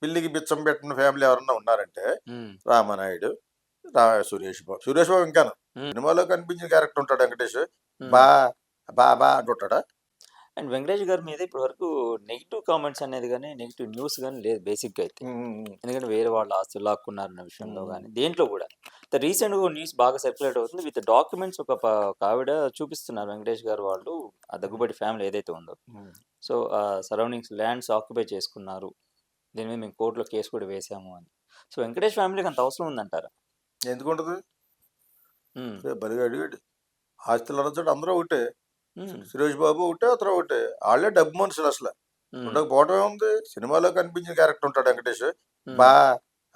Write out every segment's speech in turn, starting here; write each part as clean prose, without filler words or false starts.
పిల్లికి బిచ్చం పెట్టిన ఫ్యామిలీ ఎవరన్నా ఉన్నారంటే ఉమ్, రామానాయుడు, సురేష్ బాబు ఇంకాను ఉమ్, సినిమాలో కనిపించిన క్యారెక్టర్ ఉంటాడు వెంకటేష్. ఉమ్. బా బా బా అంటుంటాడా? అండ్ వెంకటేష్ గారి మీద ఇప్పటి వరకు నెగిటివ్ కామెంట్స్ అనేది కానీ నెగిటివ్ న్యూస్ కానీ లేదు బేసిక్గా అయితే. ఉమ్, ఎందుకంటే వేరే వాళ్ళ ఆస్తులు లాక్కున్నారన్న విషయంలో ఉమ్, కానీ దేంట్లో కూడా రీసెంట్గా న్యూస్ బాగా సర్క్యులేట్ అవుతుంది విత్ డాక్యుమెంట్స్. ఒక ఆవిడ చూపిస్తున్నారు వెంకటేష్ గారు వాళ్ళు ఆ దగ్గుబాటి ఫ్యామిలీ ఏదైతే ఉందో. ఉమ్. సో ఆ సరౌండింగ్స్ ల్యాండ్స్ ఆక్యుపై చేసుకున్నారు, దీని మీద మేము కోర్టులో కేసు కూడా వేసాము అని. సో వెంకటేష్ ఫ్యామిలీకి అంత అవసరం ఉందంటారా? ఎందుకుంటది? ఉమ్, బలిగా అడిగాడు. ఆస్తులు అనొచ్చాడు అందరూ ఒకటే. ఉమ్, సురేష్ బాబు ఒకటే, అతను ఒకటే. వాళ్ళే డబ్బు మనుషులు అసలు. ఉమ్, ఉండకపోవటం ఏముంది? సినిమాలో కనిపించిన క్యారెక్టర్ ఉంటాడు వెంకటేష్. ఉమ్, బా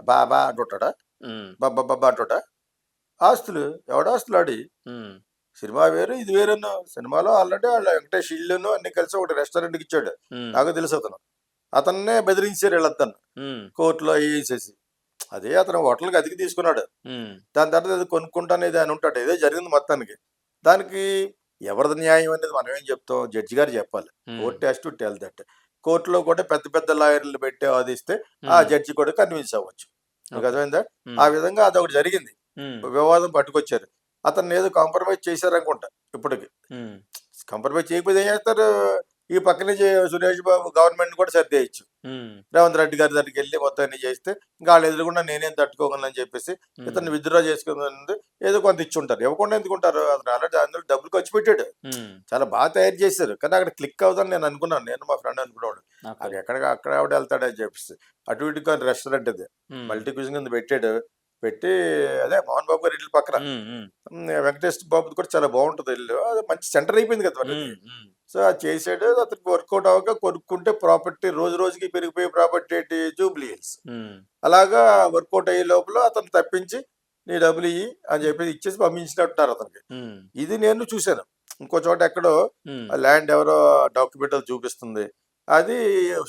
బా బా అంటుంటాడా? ఉమ్, బబ్బా బబ్బా అంటుంటా? ఆస్తులు ఎవడాస్తులు ఆడి? ఉమ్, సినిమా వేరు ఇది వేరును. సినిమాలో ఆల్రెడీ వాళ్ళ వెంకటేష్ ఇల్లును అన్ని కలిసి ఒకటి రెస్టారెంట్కి ఇచ్చాడు. ఉమ్, నాకు తెలుసు అతను. అతన్నే బెదిరించారు వీళ్ళద్దను ఉమ్, కోర్టులో వేసేసి. అదే అతను హోటల్కి అతికి తీసుకున్నాడు. ఉమ్, దాని తర్వాత ఏదో కొనుక్కుంటానేది అని ఉంటాడు. ఏదో జరిగింది మొత్తానికి. దానికి ఎవరిది న్యాయం అనేది మనం ఏం చెప్తాం? జడ్జి గారు చెప్పాలి. Um, court has to tell that. కోర్టులో కూడా పెద్ద పెద్ద లాయర్లు పెట్టి వాదిస్తే ఆ ఉమ్. జడ్జి కూడా కన్విన్స్ అవ్వచ్చు. మీకు ఓకే. అర్థమైందా? ఉమ్, ఆ విధంగా అదొకటి జరిగింది. ఉమ్, వివాదం పట్టుకొచ్చారు. అతన్ని ఏదో కాంప్రమైజ్ చేశారనుకుంటా. ఇప్పటికి ఉమ్, కాంప్రమైజ్ చేయకపోతే ఏం చేస్తారు? ఈ పక్కనే సురేష్ బాబు గవర్నమెంట్ కూడా సర్దేయచ్చు. ఉమ్, రేవంత్ రెడ్డి గారి దగ్గరికి వెళ్ళి మొత్తం అన్ని చేస్తే ఇంకా వాళ్ళు ఎదురుకుండా నేనేం తట్టుకోగలను అని చెప్పేసి ఉమ్, ఇతన్ని విత్డ్రా చేసుకుని ఏదో కొంత ఇచ్చుంటారు. ఇవ్వకుండా ఎందుకుంటారు? అతను ఆల్రెడీ అందులో డబ్బులు ఖర్చు పెట్టాడు. ఉమ్. చాలా బాగా తయారు చేశారు. కానీ అక్కడ క్లిక్ అవుతుందని నేను అనుకున్నాను. నేను మా ఫ్రెండ్ అనుకున్నాడు ఓకే. అక్కడ అక్కడ ఆవిడ వెళ్తాడని చెప్పేసి. అటు ఇటు కానీ రెస్టారెంట్ అది ఉమ్, మల్టీ క్యూజింగ్ కింద పెట్టాడు. పెట్టి అదే మోహన్ బాబు గారి ఇల్లు పక్కన ఉమ్, ఉమ్, వెంకటేష్ బాబుది కూడా చాలా బాగుంటుంది ఇల్లు. అది మంచి సెంటర్ అయిపోయింది కదా మరి అది. ఉమ్, ఉమ్, సో అది చేసాడు. అతనికి వర్కౌట్ అవ్వక కొనుక్కుంటే ప్రాపర్టీ రోజు రోజుకి పెరిగిపోయే ప్రాపర్టీ ఏంటి? జూబ్లీ హిల్స్. ఉమ్, అలాగా వర్కౌట్ అయ్యే లోపల అతను తప్పించి నీ డబ్బులు ఇయ్యి అని చెప్పి ఇచ్చేసి పంపించినట్టున్నారు అతనికి. ఉమ్, ఇది నేను చూశాను. ఇంకో చోట ఎక్కడో ఉమ్, ల్యాండ్ ఎవరో డాక్యుమెంట్ చూపిస్తుంది. అది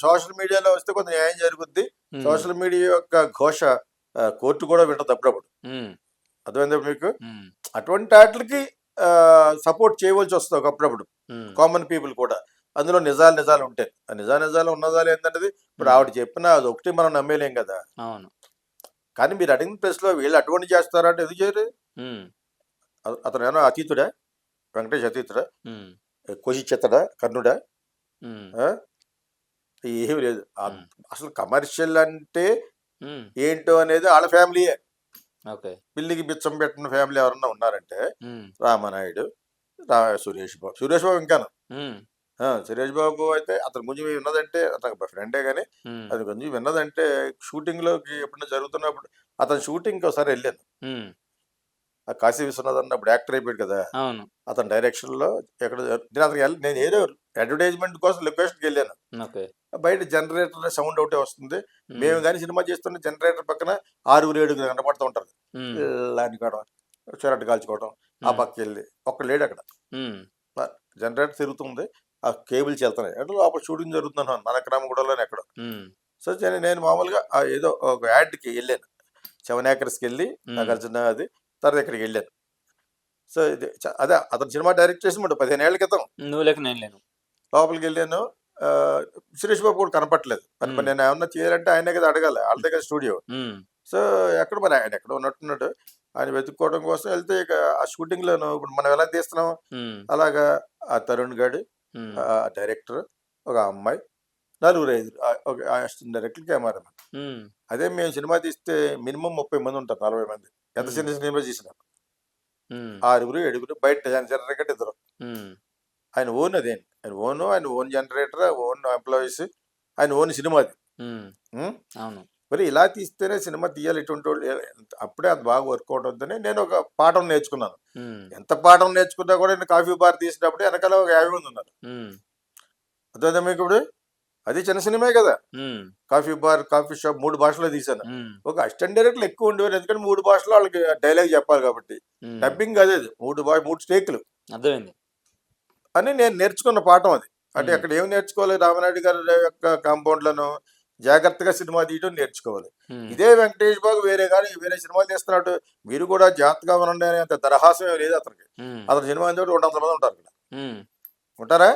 సోషల్ మీడియాలో వస్తే కొంత న్యాయం జరుగుద్ది. ఉమ్, సోషల్ మీడియా యొక్క ఘోష కోర్టు కూడా వింటది అప్పుడప్పుడు. ఉమ్, అర్థమైందా మీకు? ఉమ్, అటువంటి వాటికి సపోర్ట్ చేయవలసి వస్తుంది ఒకప్పుడప్పుడు. ఉమ్, కామన్ పీపుల్ కూడా. అందులో నిజాలు ఉంటాయి. ఆ నిజాలు ఉన్నదాలు ఏంటంటే ఇప్పుడు ఉమ్. ఆవిడ చెప్పిన అది ఒకటి మనం నమ్మేలేం కదా. అవును. కానీ మీరు అడిగిన ప్లేస్లో వీళ్ళు అటువంటి చేస్తారా అంటే ఎందుకు చేయరు? ఉమ్, అతను ఏమో అతీతుడా? వెంకటేష్ అతీతుడా? ఉమ్, కోశిచ్చేతడా? కర్ణుడా? ఉమ్, ఆ? ఏమీ లేదు. ఉమ్, అసలు కమర్షియల్ అంటే ఉమ్. ఏంటో అనేది వాళ్ళ ఫ్యామిలీయే. ఓకే. పిల్లికి బిచ్చం పెట్టిన ఫ్యామిలీ ఎవరన్నా ఉన్నారంటే ఉమ్, రామానాయుడు, సురేష్ బాబు ఇంకాను. ఉమ్, సురేష్ బాబు అయితే అతను కొంచెం విన్నదంటే అతను ఫ్రెండే కానీ ఉమ్, అది కొంచెం విన్నదంటే షూటింగ్లోకి ఎప్పుడైనా జరుగుతున్నప్పుడు అతను షూటింగ్కి ఒకసారి వెళ్ళాను. ఉమ్. ఆ కాశీ విశ్వనాథ్ అన్నప్పుడు యాక్టర్ అయిపోయాడు కదా. అవును. అతని డైరెక్షన్లో ఎక్కడ నేను అతను నేను ఏదో అడ్వర్టైజ్మెంట్ కోసం లొకేషన్కి వెళ్ళాను. ఓకే. బయట జనరేటర్ సౌండ్ ఒకటే వస్తుంది. ఉమ్, మేము కానీ సినిమా చేస్తున్న జనరేటర్ పక్కన 6-7 కనపడుతూ ఉంటారు. ఉమ్, ఇలా అనుకోవడం, చిరట కాల్చుకోవడం. ఆ ఉమ్, పక్కకి వెళ్ళి ఒక్క లేడు అక్కడ. ఉమ్, జనరేటర్ తిరుగుతుంది, ఆ కేబుల్స్ వెళ్తున్నాయి అంటే లోపల షూటింగ్ జరుగుతున్నాను మనక్రామగూడలోనే ఎక్కడ. ఉమ్, సో నేను మామూలుగా ఏదో ఒక యాడ్కి వెళ్ళాను. 7 acresకి వెళ్ళి నాకు ఉమ్. అర్జున అది తర్వాత ఇక్కడికి వెళ్ళాను. సో ఇది అదే అతను సినిమా డైరెక్ట్ చేసి 15 ఏళ్ల క్రితం. నువ్వు లేక నేను లేను. లోపలికి వెళ్ళాను. ఆ, సురేష్ బాబు కూడా కనపట్లేదు. మరి నేను ఏమన్నా చేయాలంటే ఆయనే కదా అడగాలి, వాళ్ళ దగ్గర స్టూడియో. ఉమ్, సో ఎక్కడ మరి ఆయన ఎక్కడ ఉన్నట్టున్నాడు. ఆయన వెతుక్కోవడం కోసం వెళ్తే ఇక ఆ షూటింగ్లోను ఇప్పుడు మనం ఎలా తీస్తున్నాం ఉమ్, అలాగా ఆ తరుణ్ గాడు, ఉమ్, డైరెక్టర్, ఒక అమ్మాయి, 4-5 ఒక అసిస్టెంట్ డైరెక్టర్, కెమెరామెన్. ఉమ్, అదే మేము సినిమా తీస్తే మినిమం 30 మంది ఉంటారు, 40 మంది. ఎంత చిన్న సినిమా తీసినా ఉమ్, 6-7 బయట జనరేటర్ ఇద్దరు. ఉమ్, ఆయన ఓన్ అదేంటి, ఆయన ఓన్ జనరేటర్, ఓన్ ఎంప్లాయీస్, ఆయన ఓన్ సినిమా అది. ఉమ్. ఉం? అవును. మరి ఇలా తీస్తేనే సినిమా తీయాలి. ఇటువంటి వాళ్ళు అప్పుడే అది బాగా వర్కౌట్ అవుతుందని నేను ఒక పాఠం నేర్చుకున్నాను. ఉమ్, ఎంత పాఠం నేర్చుకున్నా కూడా నేను కాఫీ బార్ తీసినప్పుడు వెనకాల ఒక 50 మంది ఉన్నారు. ఉమ్, అర్థమైందా మీకు? ఇప్పుడు అది చిన్న సినిమా కదా. ఉమ్, కాఫీ బార్, కాఫీ షాప్ 3 భాషలో తీశాను. ఉమ్, ఒక అసిస్టెంట్ డైరెక్టర్లు ఎక్కువ ఉండేవారు, ఎందుకంటే 3 భాషలో వాళ్ళకి డైలాగ్ చెప్పాలి కాబట్టి. ఉమ్. డబ్బింగ్ అదే 3 స్టేకులు అర్థమైంది. అని నేను నేర్చుకున్న పాఠం అది. అంటే ఉమ్, అక్కడ ఏం నేర్చుకోవాలి? రామనాయుడు గారి యొక్క కాంపౌండ్లను జాగ్రత్తగా సినిమా తీయడం నేర్చుకోవాలి. ఉమ్, ఇదే వెంకటేష్ బాబు వేరే సినిమాలు తీస్తున్నాడు, మీరు కూడా జాగ్రత్తగా ఉండండి అనే అంత దరహాసం ఏం లేదు అతనికి. ఉమ్, అతని సినిమా అంటే 200 మంది ఉంటారు ఇక్కడ. ఉమ్, ఉంటారా?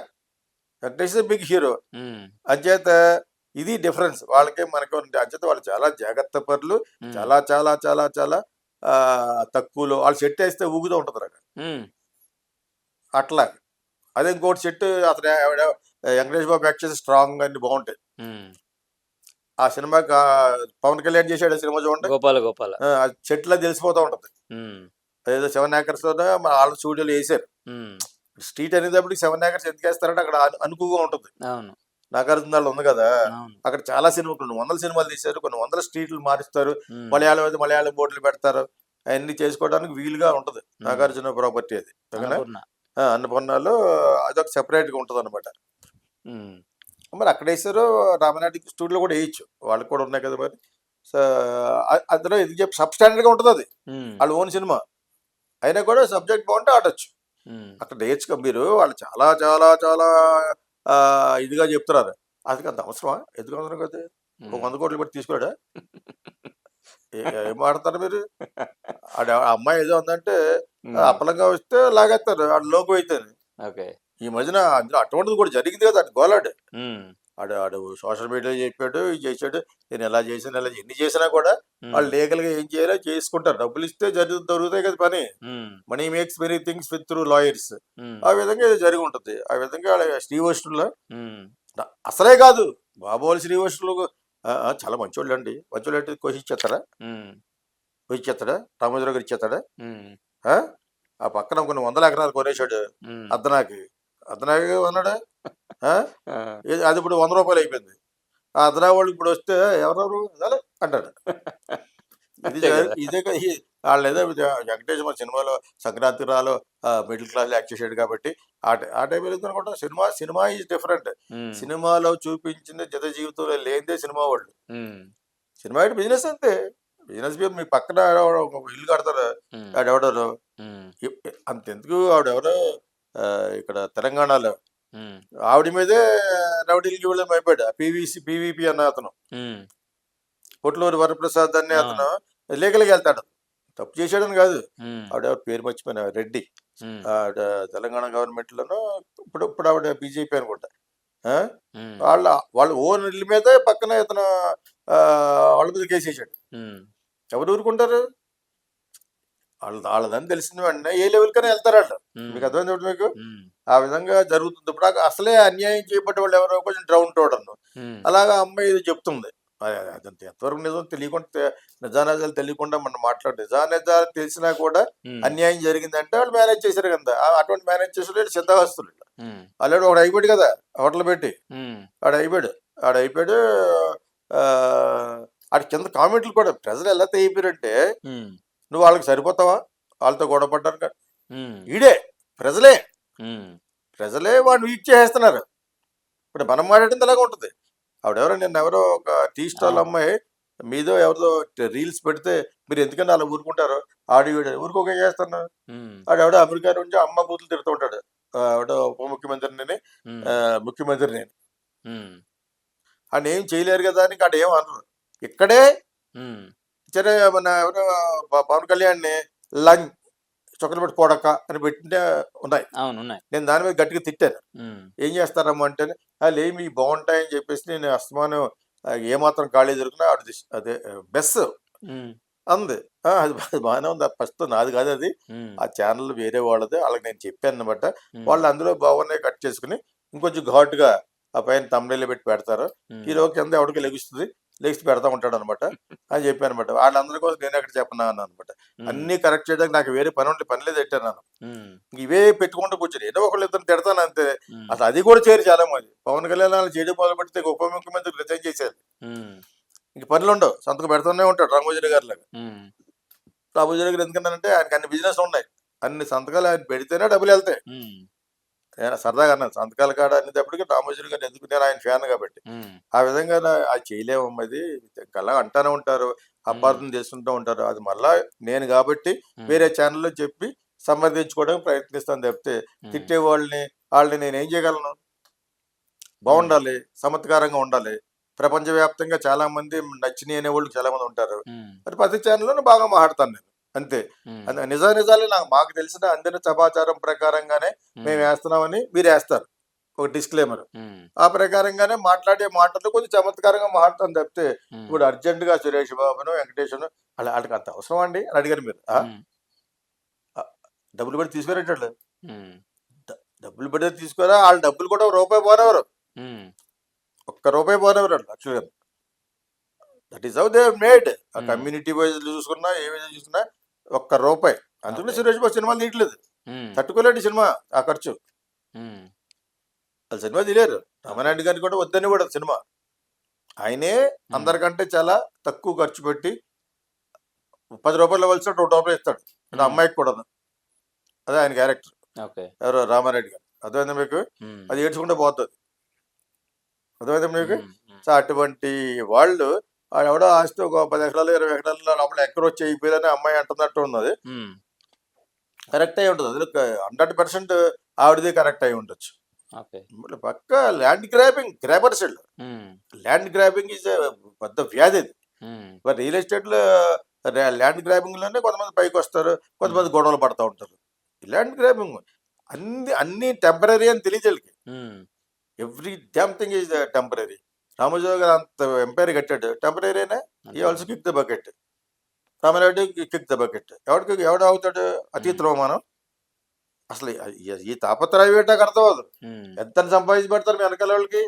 Venkatesh big hero. ఉమ్, అంచేత ఇది డిఫరెన్స్ వాళ్ళకి మనకి అంచేత వాళ్ళు చాలా జాగ్రత్త పరులు, ఉమ్, చాలా చాలా చాలా చాలా తక్కువలో వాళ్ళు సెట్ వేస్తే ఊగుతూ ఉంటుంది రక ఉమ్, అట్లా. అదే ఇంకోటి సెట్ అతను వెంకటేష్ బాబు యాక్ట్ చేసి స్ట్రాంగ్ అన్ని బాగుంటాయి. ఉమ్. ఆ సినిమాకి పవన్ కళ్యాణ్ చేసాడు సినిమా చూడండి, గోపాల గోపాల. ఆ సెట్లో తెలిసిపోతూ ఉంటుంది. ఉమ్, ఏదో 7 ఏకర్స్ వాళ్ళ స్టూడియోలో వేసారు. ఉమ్, స్ట్రీట్ అనేటప్పటికి 7 ఏకర్స్ ఎందుకు వేస్తారంటే అక్కడ అనుకువగా ఉంటుంది. అవును, నాగార్జున ఉంది కదా, అవును. అక్కడ చాలా సినిమాలు కొన్ని వందల సినిమాలు తీశారు, కొన్ని వందల స్ట్రీట్లు మారుస్తారు, ఉమ్, మలయాళం అయితే మలయాళం బోర్డులు పెడతారు, అవన్నీ చేసుకోవడానికి వీలుగా ఉంటుంది ఉమ్. నాగార్జున ప్రాపర్టీ అది. ఓకేనా? అన్నపూర్ణ. అన్నపూర్ణలో అదొక సెపరేట్గా ఉంటుంది అనమాట. ఉమ్, మరి అక్కడ వేసారు, రామనాయుడు స్టూడియోలో కూడా వేయచ్చు, వాళ్ళకి కూడా ఉన్నాయి కదా మరి. సో అందులో ఇది చెప్పి సబ్ స్టాండర్డ్గా ఉంటుంది అది, ఉమ్, వాళ్ళ ఓన్ సినిమా అయినా కూడా సబ్జెక్ట్ బాగుంటే ఆడొచ్చు. ఉమ్, అక్కడ నేర్చుకో మీరు, వాళ్ళు చాలా చాలా చాలా ఇదిగా చెప్తున్నారు. అది అంత అవసరమా? ఎందుకు అవసరం కదా? ఒక ఉమ్. 100 కోట్లు పెట్టి తీసుకోడా? ఏం ఆడతారు మీరు? ఆ అమ్మాయి ఏదో ఉందంటే ఉమ్, అప్పలంగా వస్తే లాగేస్తారు ఆడు లోకు అయితే. ఓకే. ఈ మధ్యన అందులో అటువంటిది కూడా జరిగింది కదా, అటు గోలాడు ఉమ్, ఆడు ఆడు సోషల్ మీడియాలో చెప్పాడు, ఇది చేశాడు, నేను ఎలా చేశాను ఎలా ఎన్ని చేసినా కూడా ఉమ్, వాళ్ళు లీగల్గా ఏం చేయాలో చేసుకుంటారు. డబ్బులు ఇస్తే దొరుకుతాయి కదా పని. Um, money makes many things with through lawyers. Um, ఆ విధంగా ఇది జరిగి ఉంటుంది. ఆ విధంగా శ్రీవష్ణులో ఉమ్, అసలే కాదు బాబోలు శ్రీవష్ణులు చాలా మంచోళ్ళు అండి. మంచోళ్ళు అంటే కోసిచ్చేస్తాడా? ఉమ్, కోసిచ్చేస్తాడా? రామోజీరావు గారు ఇచ్చేస్తాడా? ఉమ్, ఆ ఆ పక్కన కొన్ని 100 ఎకరాలు కొనేశాడు ఉమ్. అర్ధనాకి. అర్ధనాకి అన్నాడా? ఆ? ఆ. అది ఇప్పుడు 100 రూపాయలు అయిపోయింది. ఆ అర్ధనా వాళ్ళు ఇప్పుడు వస్తే ఎవరెవరు అదే అంటాడు. ఇది అంతే కదా. ఇదే వాళ్ళు ఏదో వెంకటేష్ మన సినిమాలో సంక్రాంతి రాలో మిడిల్ క్లాస్ యాక్ట్ చేసాడు కాబట్టి ఆ టైం అనుకుంటా. Cinema cinema is different. Um, సినిమాలో చూపించిన జత జీవితంలో లేనిదే సినిమా వాళ్ళు. ఉమ్, సినిమా అంటే బిజినెస్ అంతే. బిజినెస్ పేరు మీ పక్కన ఒక ఇల్లు కడతారు ఉమ్, ఆడెవడరు. ఉమ్, అంతెందుకు ఆవిడెవరో ఇక్కడ తెలంగాణలో ఉమ్, ఆవిడ మీదే రౌడీలకి వెళ్ళి భయపడ్డా పీవీపీ అన్న అతను, ఉమ్, పొట్లూరు వరప్రసాద్ అనే అవును. అతను లీగల్గా వెళ్తాడు. తప్పు చేశాడని కాదు, ఉమ్, ఆవిడ పేరు మర్చిపోయిన రెడ్డి. ఉమ్, ఆవిడ తెలంగాణ గవర్నమెంట్లోనూ ఇప్పుడు ఆవిడ బీజేపీ అనుకుంటా. ఆ? ఉమ్, వాళ్ళ వాళ్ళ ఓన్ ఇల్లు మీదే పక్కన ఇతను వాళ్ళ మీద కేసు వేసాడు. ఉమ్, ఎవరు ఊరుకుంటారు? వాళ్ళదని తెలిసిన వెంటనే ఏ లెవెల్కైనా వెళ్తారు వాళ్ళు. ఉమ్, మీకు అర్థమైంది మీకు? ఉమ్, ఆ విధంగా జరుగుతుంది. ఇప్పుడు అసలే అన్యాయం చేయబడ్డ వాళ్ళు ఎవరో కొంచెం డ్రౌన్ టోడర్ను ఉమ్, అలాగా అమ్మాయి ఇది చెప్తుంది. అదంత ఎంతవరకు నిజం తెలియకుండా, నిజానిజాలు తెలియకుండా మనం మాట్లాడు, నిజానిజాలు తెలిసినా కూడా ఉమ్, అన్యాయం జరిగిందంటే వాళ్ళు మేనేజ్ చేశారు కదా. అటువంటి మేనేజ్ చేసిన వాళ్ళు సిద్ధహస్తులు. ఉమ్, ఆల్రెడీ ఒకడు అయిపోయాడు కదా హోటల్ పెట్టి, ఉమ్, ఆడు అయిపోయాడు. ఆడి కింద కామెంట్లు కూడా ప్రజలు ఎలా అయిపోయారంటే, ఉమ్, నువ్వు వాళ్ళకి సరిపోతావా వాళ్ళతో గొడవ పడ్డారు? ఉమ్, ఈడే ప్రజలే ఉమ్, ప్రజలే వాడిని వీక్ చేసేస్తున్నారు. ఇప్పుడు మనం మాట్లాడింది అలాగే ఉంటుంది. ఆవిడెవరో నిన్న ఎవరో ఒక టీ స్టాల్ అవును. అమ్మాయి మీదో ఎవరిదో రీల్స్ పెడితే మీరు ఎందుకన్నా అలా ఊరుకుంటారు? ఆడివిడ ఊరుకోక చేస్తాను. ఉమ్, ఆడెవడో అమెరికా నుంచి అమ్మ బూతులు తిడుతూ ఉంటాడు. ఆవిడ ఉప ముఖ్యమంత్రిని, ఉమ్, ముఖ్యమంత్రిని. ఉమ్, ఆయన ఏం చేయలేరు కదా అని ఆడ ఏం అనరు. ఇక్కడే ఉమ్, సరే మన ఎవరో పవన్ కళ్యాణ్ని లంచ్ చొక్కలు పెట్టి పోడక్క అని పెట్టింటే ఉన్నాయి. అవును, ఉన్నాయి. నేను దాని మీద గట్టిగా తిట్టాను. ఉమ్, ఏం చేస్తారమ్మా అంటే, లేమి బాగుంటాయని చెప్పేసి నేను అస్తమానం ఏమాత్రం ఖాళీ దొరికినా అదే బెస్ ఉమ్, అంది. అది బాగానే ఉంది. ఫస్ట్ నాది కాదు అది, ఉమ్, ఆ ఛానల్ వేరే వాళ్ళది. వాళ్ళకి నేను చెప్పాను అనమాట. ఉమ్, వాళ్ళు అందులో బాగున్నాయి కట్ చేసుకుని ఇంకొంచెం ఘాటుగా ఆ పైన తమ్ముళ్ళు పెట్టి పెడతారు. ఉమ్, ఈలో కింద ఎవరికి లెగుస్తుంది, లెగిసి పెడతా ఉంటాడు అనమాట అని చెప్పాను అనమాట. వాళ్ళందరి కోసం నేను ఎక్కడ చెప్పనా అన్న అనమాట. ఉమ్, అన్నీ కరెక్ట్ చేయడానికి నాకు వేరే పని లేదు పెట్టాను నేను. ఉమ్, ఇవే పెట్టుకుంటూ కూర్చొని ఏదో ఒకళ్ళు ఇద్దరు తిడతాను అంతే. ఉమ్, అసలు అది కూడా చేరి చాలా మంది పవన్ కళ్యాణ్ వాళ్ళు చేయడం మొదలు పెడితే ఉప ముఖ్యమంత్రి రిజైన్ చేశారు. ఉమ్, ఇంక పనులు ఉండవు, సంతకం పెడుతూనే ఉంటాడు రామోజీ గారి లాగా. ఉమ్, రామోజీ గారు ఎందుకంటే ఆయనకి అన్ని బిజినెస్ ఉన్నాయి, అన్ని సంతకాలు ఆయన పెడితేనే డబ్బులు వెళ్తాయి. ఉమ్, నేను సరదాగా అన్నాను సంతకాల కాడ అనేటప్పటికి రామోజీ గారు ఎందుకు, నేను ఆయన ఫ్యాన్ కాబట్టి. ఉమ్, ఆ విధంగా అది చేయలేము, అది అలా అంటానే ఉంటారు, అపార్థం చేసుకుంటూ ఉంటారు. అది మళ్ళా నేను కాబట్టి వేరే ఛానల్లో చెప్పి సమర్థించుకోవడానికి ప్రయత్నిస్తాను తప్పితే తిట్టే వాళ్ళని నేనేం చేయగలను? బాగుండాలి, చమత్కారంగా ఉండాలి. ప్రపంచవ్యాప్తంగా చాలా మంది నచ్చిని అనేవాళ్ళు చాలా మంది ఉంటారు. ఉమ్, మరి ప్రతి ఛానల్లోనూ బాగా మాట్లాడతాను నేను అంతే. ఉమ్, నిజానిజాలు మాకు తెలిసిన అందిన సమాచారం ప్రకారంగానే మేము ఉమ్, వేస్తున్నామని మీరు వేస్తారు. ఒక డిస్క్లైమర్. ఉమ్, ఆ ప్రకారంగానే మాట్లాడే మాటలు కొంచెం చమత్కారంగా మాట్లాడతాను తప్పితే ఉమ్, ఇప్పుడు అర్జెంటుగా సురేష్ బాబును వెంకటేశ్వరను వాళ్ళకి అంత అవసరం అండి అని అడిగారు మీరు. ఉమ్, డబ్బులు పెట్టి తీసుకునేటట్లు ఉమ్, డబ్బులు పెడితే తీసుకోరా, వాళ్ళ డబ్బులు కూడా రూపాయి పోనవరు, ఉమ్, ఒక్క రూపాయి పోనవరు యాక్చువల్గా. That is how they made. ఆ ఉమ్, కమ్యూనిటీ వైజ్ చూసుకున్నా ఏ వైజ్ చూసుకున్నా ఒక్క రూపాయి. అందుకనే ఓకే. సురేష్ బాబు సినిమాలు తీయట్లేదు, ఉమ్, తట్టుకోలేడు ఈ సినిమా ఆ ఖర్చు. ఉమ్, వాళ్ళు సినిమా తీయలేరు. ఓకే. రామానాయుడు గారిని కూడా వద్దని కూడా సినిమా ఆయనే ఉమ్, అందరికంటే చాలా తక్కువ ఖర్చు పెట్టి 10 రూపాయలు ఇవ్వాల్సిన 2 రూపాయలు ఇస్తాడు. అంటే ఉమ్, అమ్మాయికి కూడా అదే ఆయన క్యారెక్టర్. ఓకే. ఎవరో రామారెడ్డి గారు. అర్థమైందా మీకు? ఉమ్, అది ఏడ్చుకుంటే పోతుంది. అర్థమైందా మీకు? ఉమ్, ఉమ్, సో అటువంటి వాళ్ళు ఎవడో ఆస్తి ఒక 10 ఎకరాలు 20 ఎకరాల లోపల ఎక్కడో చేయకపోయేదని అమ్మాయి అంటున్నట్టు ఉన్నది. ఉమ్, కరెక్ట్ అయి ఉంటుంది. అది 100% ఆవిడది కరెక్ట్ అయి ఉండొచ్చు. ఓకే. పక్క ల్యాండ్ గ్రాబర్స్ వీళ్ళు. ఉమ్, ల్యాండ్ గ్రాబింగ్ ఈజ్ పెద్ద వ్యాధి అది. ఉమ్, మరి రియల్ ఎస్టేట్లో ల్యాండ్ గ్రాబింగ్లోనే కొంతమంది పైకి వస్తారు, కొంతమంది గొడవలు పడుతూ ఉంటారు. ఈ ల్యాండ్ గ్రాబింగ్ అన్ని టెంపరీ అని తెలియదు వీళ్ళకి. Um, every damn thing is temporary. Ramoji Rao గారు అంత ఎంపైర్ కట్టాడు, టెంపరీ అయినా ఈ also kick the bucket. Ramareddy kick the bucket. ఎవడు అవుతాడు అతీతంలో మనం? అసలు ఈ తాపత్రయం ఏంటో నాకు అర్థం అవ్వదు. ఉమ్, ఎంత సంపాదించి పెడతారు మీ వెనకాల వాళ్ళకి?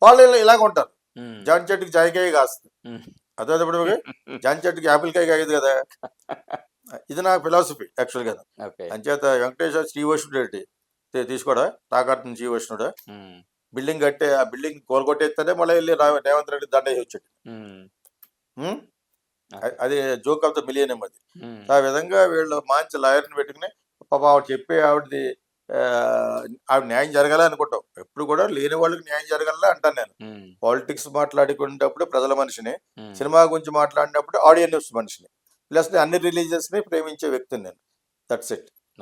వాళ్ళు ఇలాగ ఉంటారు. ఉమ్, జాన్ చెట్టుకి జాయికాయ కాస్తుంది. ఉమ్, అదే ఇప్పుడు జాన్ చెట్టుకి యాపిల్ కాయ కాయదు కదా. ఇది నా ఫిలాసఫీ యాక్చువల్గా. ఓకే. అంచేత వెంకటేశ్వర శ్రీవైష్ణుడు ఏంటి తీసుకోడా తాకట్టు శ్రీవైష్ణుడు ఉమ్, బిల్డింగ్ కట్టే ఆ బిల్డింగ్ కోలుకొట్టేస్తేనే మళ్ళీ వెళ్ళి రేవంత్ రెడ్డి దండ వేసి వచ్చాడు. ఉమ్, ఉం? ఓకే. అది జోక్ ఆఫ్ ద మిలియన్ అది. ఉమ్, ఆ విధంగా వీళ్ళు మంచి లాయర్ని పెట్టుకుని పాప ఆవిడ చెప్పి ఆవిడది ఆవిడ న్యాయం జరగాలి అనుకుంటాం. ఎప్పుడు కూడా లేని వాళ్ళకి న్యాయం జరగాలి అంటాను నేను. ఉమ్, పాలిటిక్స్ మాట్లాడుకునేటప్పుడు ప్రజల మనిషిని, ఉమ్, సినిమా గురించి మాట్లాడినప్పుడు ఆడియన్స్ మనిషిని, ప్లస్ అన్ని రిలీజియస్ని ప్రేమించే వ్యక్తిని నేను. That's it.